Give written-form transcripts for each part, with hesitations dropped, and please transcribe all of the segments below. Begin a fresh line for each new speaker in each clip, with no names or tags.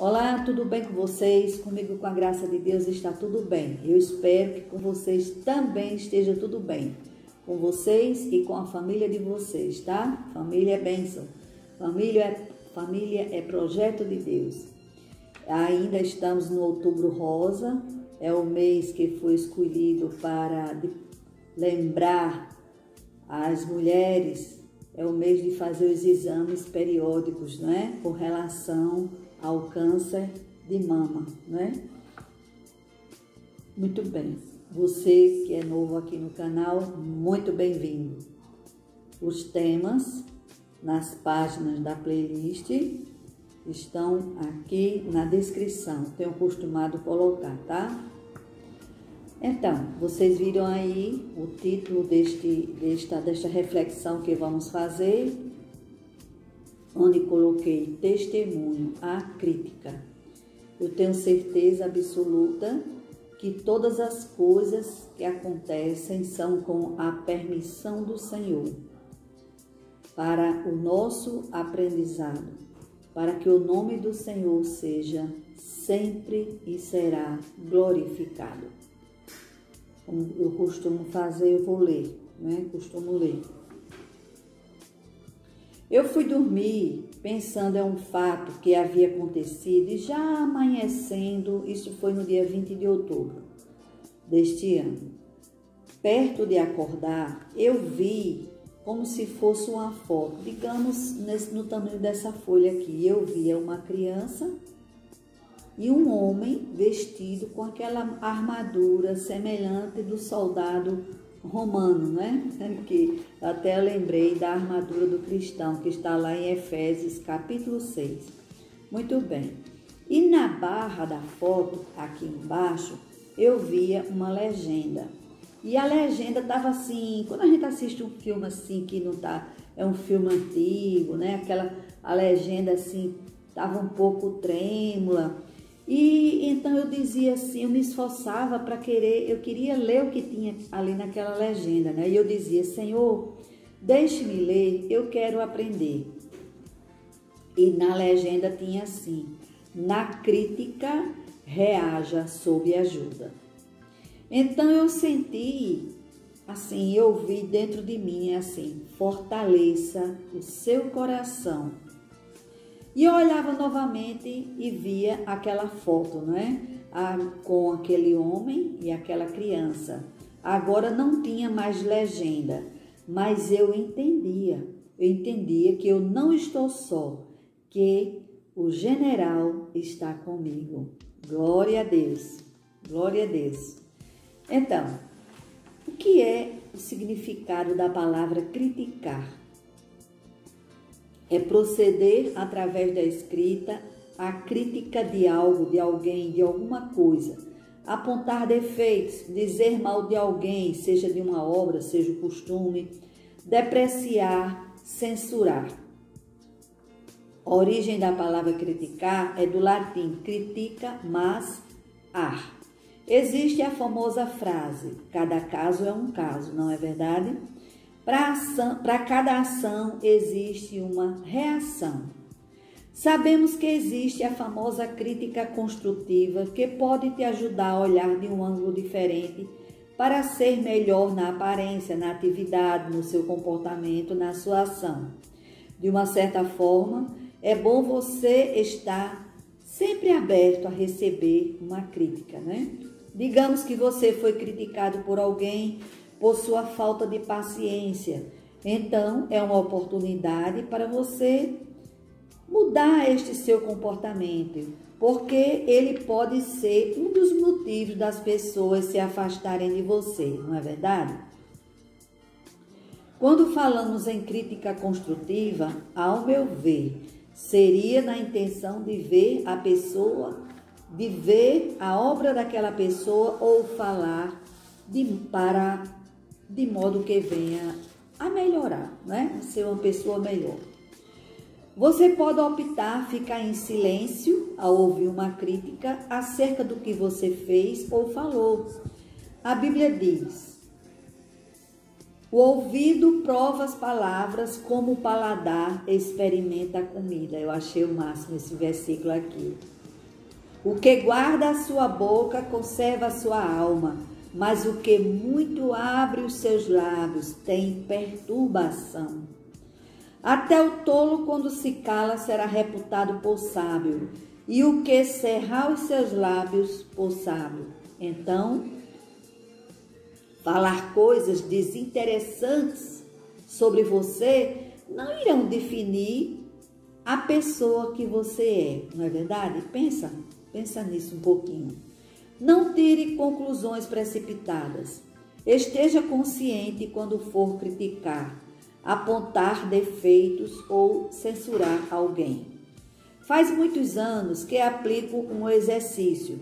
Olá, tudo bem com vocês? Comigo, com a graça de Deus, está tudo bem. Eu espero que com vocês também esteja tudo bem. Com vocês e com a família de vocês, tá? Família é bênção. Família é projeto de Deus. Ainda estamos no Outubro Rosa. É o mês que foi escolhido para lembrar as mulheres. É o mês de fazer os exames periódicos, né? Com relação ao câncer de mama, né? Muito bem. Você que é novo aqui no canal, muito bem-vindo. Os temas nas páginas da playlist estão aqui na descrição. Tenho costumado colocar, tá? Então, vocês viram aí o título desta reflexão que vamos fazer, onde coloquei testemunho à crítica. Eu tenho certeza absoluta que todas as coisas que acontecem são com a permissão do Senhor, para o nosso aprendizado, para que o nome do Senhor seja sempre e será glorificado. Como eu costumo fazer, eu vou ler, né? Costumo ler. Eu fui dormir pensando em um fato que havia acontecido e já amanhecendo, isso foi no dia 20 de outubro deste ano. Perto de acordar, eu vi como se fosse uma foto, digamos, no tamanho dessa folha aqui. Eu via uma criança e um homem vestido com aquela armadura semelhante do soldado romano, né? Que até eu lembrei da armadura do cristão, que está lá em Efésios capítulo 6. Muito bem. E na barra da foto, aqui embaixo, eu via uma legenda. E a legenda estava assim, quando a gente assiste um filme assim, que não tá, é um filme antigo, né? A legenda assim, estava um pouco trêmula. E então eu dizia assim, eu me esforçava para eu queria ler o que tinha ali naquela legenda, né? E eu dizia, Senhor, deixe-me ler, eu quero aprender. E na legenda tinha assim, na crítica, reaja sob ajuda. Então eu senti, assim, eu vi dentro de mim assim, fortaleça o seu coração. E eu olhava novamente e via aquela foto, né? Com aquele homem e aquela criança. Agora não tinha mais legenda, mas eu entendia que eu não estou só, que o general está comigo. Glória a Deus, glória a Deus. Então, o que é o significado da palavra criticar? É proceder através da escrita à crítica de algo, de alguém, de alguma coisa. Apontar defeitos, dizer mal de alguém, seja de uma obra, seja o costume. Depreciar, censurar. A origem da palavra criticar é do latim critica, mas ar. Existe a famosa frase, cada caso é um caso, não é verdade? Para cada ação existe uma reação. Sabemos que existe a famosa crítica construtiva que pode te ajudar a olhar de um ângulo diferente para ser melhor na aparência, na atividade, no seu comportamento, na sua ação. De uma certa forma, é bom você estar sempre aberto a receber uma crítica, né? Digamos que você foi criticado por alguém por sua falta de paciência. Então, é uma oportunidade para você mudar este seu comportamento, porque ele pode ser um dos motivos das pessoas se afastarem de você, não é verdade? Quando falamos em crítica construtiva, ao meu ver, seria na intenção de ver a pessoa, de ver a obra daquela pessoa ou falar de modo que venha a melhorar, né? Ser uma pessoa melhor. Você pode optar ficar em silêncio ao ouvir uma crítica acerca do que você fez ou falou. A Bíblia diz, o ouvido prova as palavras como o paladar experimenta a comida. Eu achei o máximo esse versículo aqui. O que guarda a sua boca conserva a sua alma, mas o que muito abre os seus lábios tem perturbação. Até o tolo, quando se cala, será reputado por sábio, e o que cerrar os seus lábios por sábio. Então, falar coisas desinteressantes sobre você não irão definir a pessoa que você é, não é verdade? Pensa nisso um pouquinho. Não tire conclusões precipitadas. Esteja consciente quando for criticar, apontar defeitos ou censurar alguém. Faz muitos anos que aplico um exercício.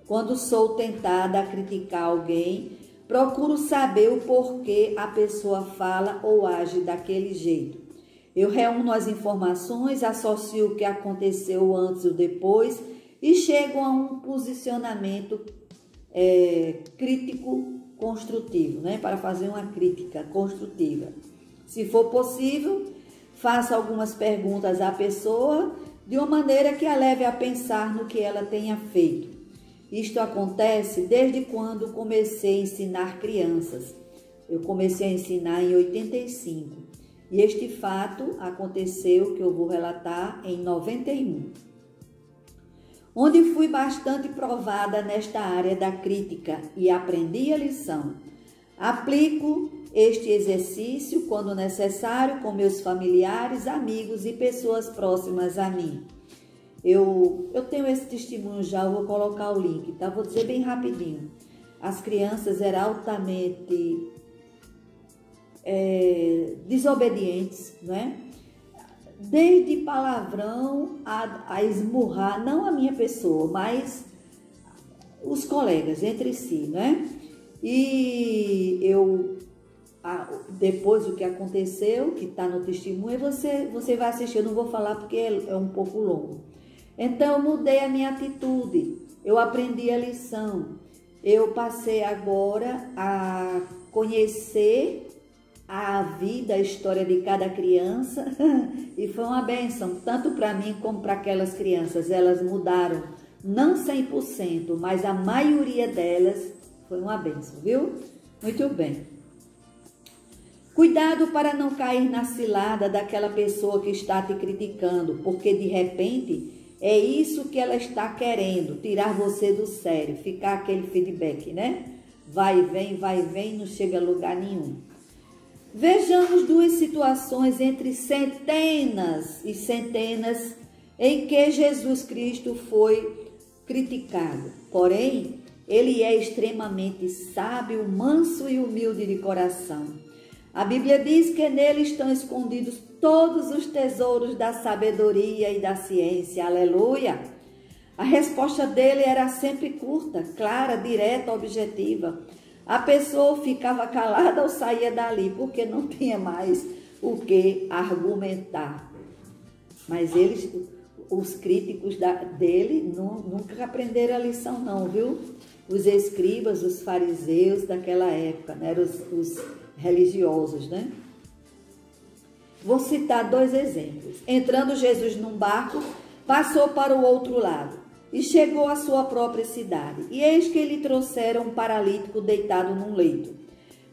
Quando sou tentada a criticar alguém, procuro saber o porquê a pessoa fala ou age daquele jeito. Eu reúno as informações, associo o que aconteceu antes ou depois e chego a um posicionamento crítico construtivo, né? Para fazer uma crítica construtiva. Se for possível, faça algumas perguntas à pessoa de uma maneira que a leve a pensar no que ela tenha feito. Isto acontece desde quando comecei a ensinar crianças. Eu comecei a ensinar em 85 e este fato aconteceu, que eu vou relatar, em 91. Onde fui bastante provada nesta área da crítica e aprendi a lição. Aplico este exercício quando necessário com meus familiares, amigos e pessoas próximas a mim. Eu tenho esse testemunho já, eu vou colocar o link, tá? Vou dizer bem rapidinho. As crianças eram altamente desobedientes, não é? Desde palavrão a esmurrar, não a minha pessoa, mas os colegas entre si, né? E depois do que aconteceu, que está no testemunho, você vai assistir, eu não vou falar porque é um pouco longo. Então, eu mudei a minha atitude, eu aprendi a lição, eu passei agora a conhecer a vida, a história de cada criança e foi uma bênção, tanto para mim como para aquelas crianças. Elas mudaram, não 100%, mas a maioria delas foi uma bênção, viu? Muito bem. Cuidado para não cair na cilada daquela pessoa que está te criticando, porque de repente é isso que ela está querendo, tirar você do sério, ficar aquele feedback, né? Vai e vem, não chega a lugar nenhum. Vejamos duas situações entre centenas e centenas em que Jesus Cristo foi criticado. Porém, ele é extremamente sábio, manso e humilde de coração. A Bíblia diz que nele estão escondidos todos os tesouros da sabedoria e da ciência. Aleluia! A resposta dele era sempre curta, clara, direta, objetiva. A pessoa ficava calada ou saía dali, porque não tinha mais o que argumentar. Mas os críticos dele nunca aprenderam a lição não, viu? Os escribas, os fariseus daquela época, né? Eram os religiosos, né? Vou citar dois exemplos. Entrando Jesus num barco, passou para o outro lado e chegou à sua própria cidade. E eis que lhe trouxeram um paralítico deitado num leito.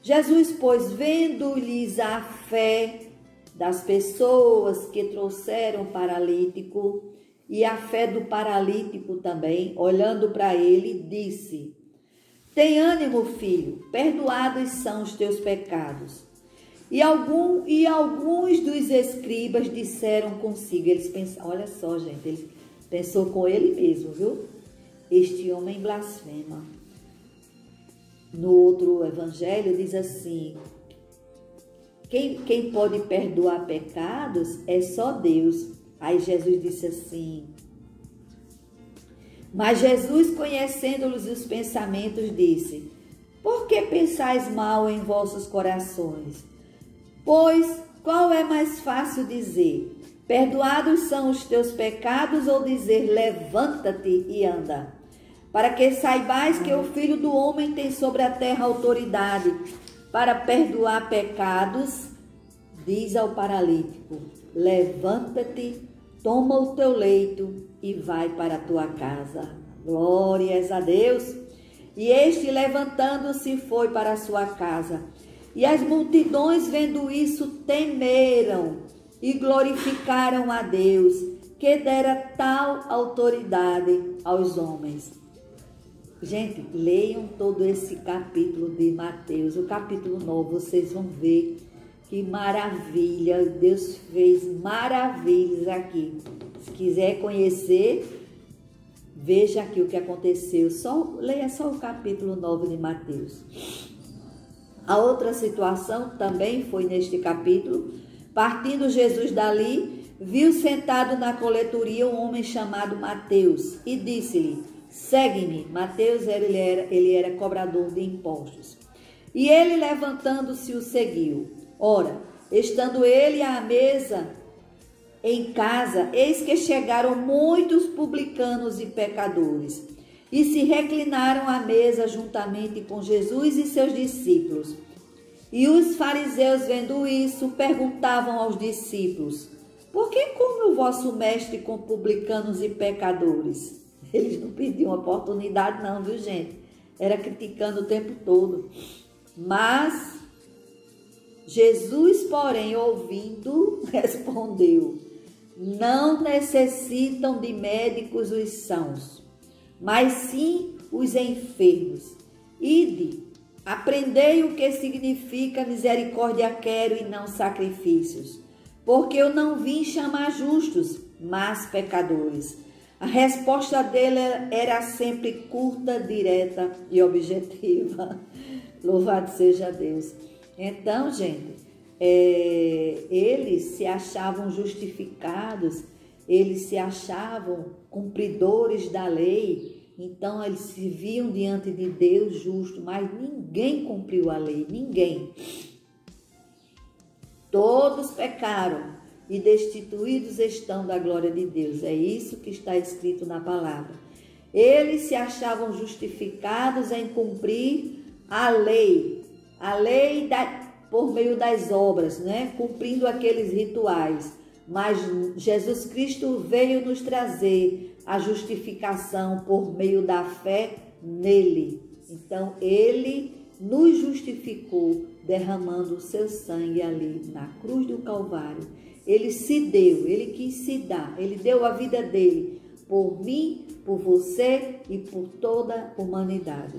Jesus, pois, vendo-lhes a fé das pessoas que trouxeram o paralítico e a fé do paralítico também, olhando para ele, disse: tem ânimo, filho, perdoados são os teus pecados. E alguns dos escribas disseram consigo, eles pensaram, olha só, gente, ele pensou com ele mesmo, viu? Este homem blasfema. No outro evangelho diz assim: quem pode perdoar pecados é só Deus. Aí Jesus disse assim: mas Jesus, conhecendo-lhes os pensamentos, disse: por que pensais mal em vossos corações? Pois qual é mais fácil dizer: perdoados são os teus pecados, ou dizer: levanta-te e anda? Para que saibais que o Filho do Homem tem sobre a terra autoridade para perdoar pecados, diz ao paralítico: levanta-te, toma o teu leito e vai para a tua casa. Glórias a Deus. E este, levantando-se, foi para a sua casa. E as multidões, vendo isso, temeram e glorificaram a Deus, que dera tal autoridade aos homens. Gente, leiam todo esse capítulo de Mateus, o capítulo 9, vocês vão ver que maravilha, Deus fez maravilhas aqui. Se quiser conhecer, veja aqui o que aconteceu, leia só o capítulo 9 de Mateus. A outra situação também foi neste capítulo. Partindo Jesus dali, viu sentado na coletoria um homem chamado Mateus e disse-lhe: segue-me. Mateus ele era cobrador de impostos. E ele, levantando-se, o seguiu. Ora, estando ele à mesa em casa, eis que chegaram muitos publicanos e pecadores e se reclinaram à mesa juntamente com Jesus e seus discípulos. E os fariseus, vendo isso, perguntavam aos discípulos: por que come o vosso mestre com publicanos e pecadores? Eles não pediam oportunidade não, viu, gente? Era criticando o tempo todo. Mas Jesus, porém, ouvindo, respondeu: não necessitam de médicos os sãos, mas sim os enfermos. Ide, aprendei o que significa misericórdia quero e não sacrifícios, porque eu não vim chamar justos, mas pecadores. A resposta dele era sempre curta, direta e objetiva. Louvado seja Deus. Então, gente, eles se achavam justificados, eles se achavam cumpridores da lei, então eles se viam diante de Deus justo, mas ninguém cumpriu a lei, ninguém. Todos pecaram e destituídos estão da glória de Deus. É isso que está escrito na palavra. Eles se achavam justificados em cumprir a lei por meio das obras, né? Cumprindo aqueles rituais. Mas Jesus Cristo veio nos trazer a justificação por meio da fé nele. Então, ele nos justificou derramando o seu sangue ali na cruz do Calvário. Ele se deu, ele quis se dar, ele deu a vida dele por mim, por você e por toda a humanidade.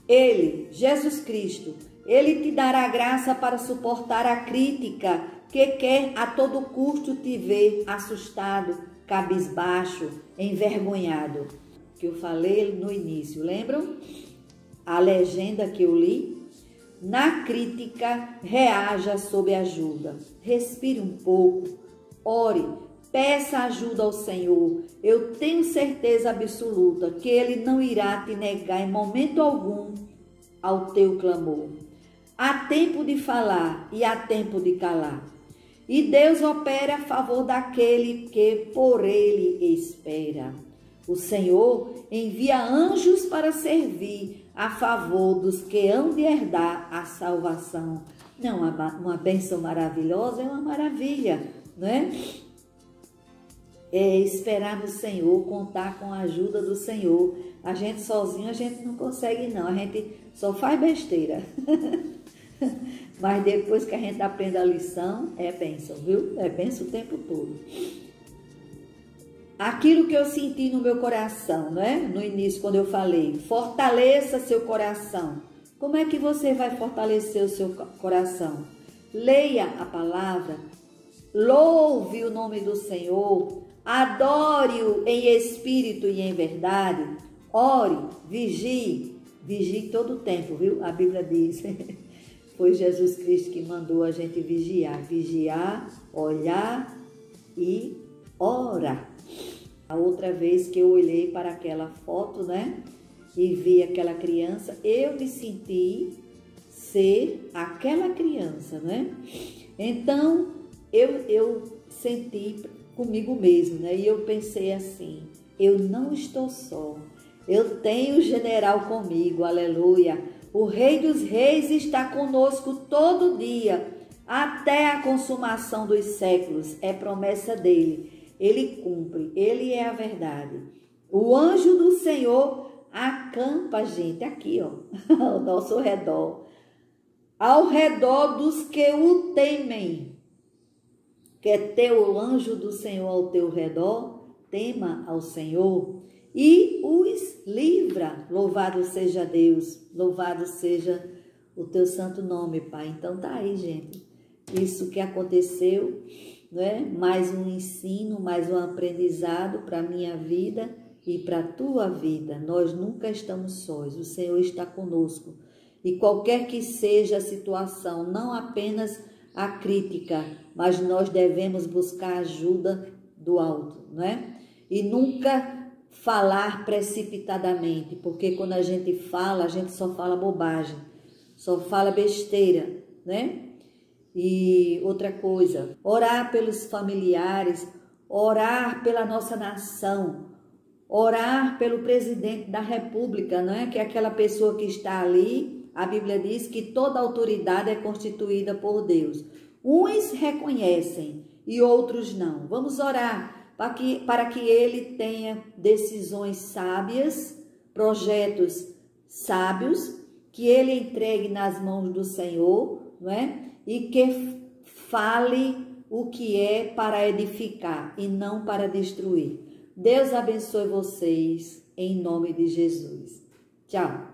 Ele, Jesus Cristo, ele te dará graça para suportar a crítica que quer a todo custo te ver assustado, cabisbaixo, envergonhado. Que eu falei no início, lembram? A legenda que eu li. Na crítica, reaja sob ajuda. Respire um pouco, ore, peça ajuda ao Senhor. Eu tenho certeza absoluta que Ele não irá te negar em momento algum ao teu clamor. Há tempo de falar e há tempo de calar. E Deus opera a favor daquele que por Ele espera. O Senhor envia anjos para servir a favor dos que hão de herdar a salvação. Não, uma bênção maravilhosa é uma maravilha, não é? É esperar no Senhor, contar com a ajuda do Senhor. A gente sozinho, a gente não consegue não, a gente só faz besteira. Mas depois que a gente aprende a lição, é bênção, viu? É bênção o tempo todo. Aquilo que eu senti no meu coração, né? No início, quando eu falei, fortaleça seu coração. Como é que você vai fortalecer o seu coração? Leia a palavra, louve o nome do Senhor, adore-o em espírito e em verdade, ore, vigie todo o tempo, viu? A Bíblia diz, foi Jesus Cristo que mandou a gente vigiar, olhar e orar. A outra vez que eu olhei para aquela foto, né, e vi aquela criança, eu me senti ser aquela criança, né? Então, eu senti comigo mesmo, né? E eu pensei assim, eu não estou só, eu tenho o general comigo, aleluia. O Rei dos Reis está conosco todo dia, até a consumação dos séculos, é promessa dele. Ele cumpre, Ele é a verdade. O anjo do Senhor acampa, gente, aqui, ó, ao nosso redor. Ao redor dos que o temem. Quer ter o anjo do Senhor ao teu redor? Tema ao Senhor e os livra. Louvado seja Deus, louvado seja o teu santo nome, Pai. Então tá aí, gente. Isso que aconteceu, né? Mais um ensino, mais um aprendizado para a minha vida e para a tua vida. Nós nunca estamos sós, o Senhor está conosco. E qualquer que seja a situação, não apenas a crítica, mas nós devemos buscar ajuda do alto, né? E nunca falar precipitadamente, porque quando a gente só fala bobagem, só fala besteira, né? E outra coisa, orar pelos familiares, orar pela nossa nação, orar pelo presidente da república, não é? Que é aquela pessoa que está ali. A Bíblia diz que toda autoridade é constituída por Deus. Uns reconhecem e outros não. Vamos orar para que ele tenha decisões sábias, projetos sábios, que ele entregue nas mãos do Senhor, não é? E que fale o que é para edificar e não para destruir. Deus abençoe vocês em nome de Jesus. Tchau.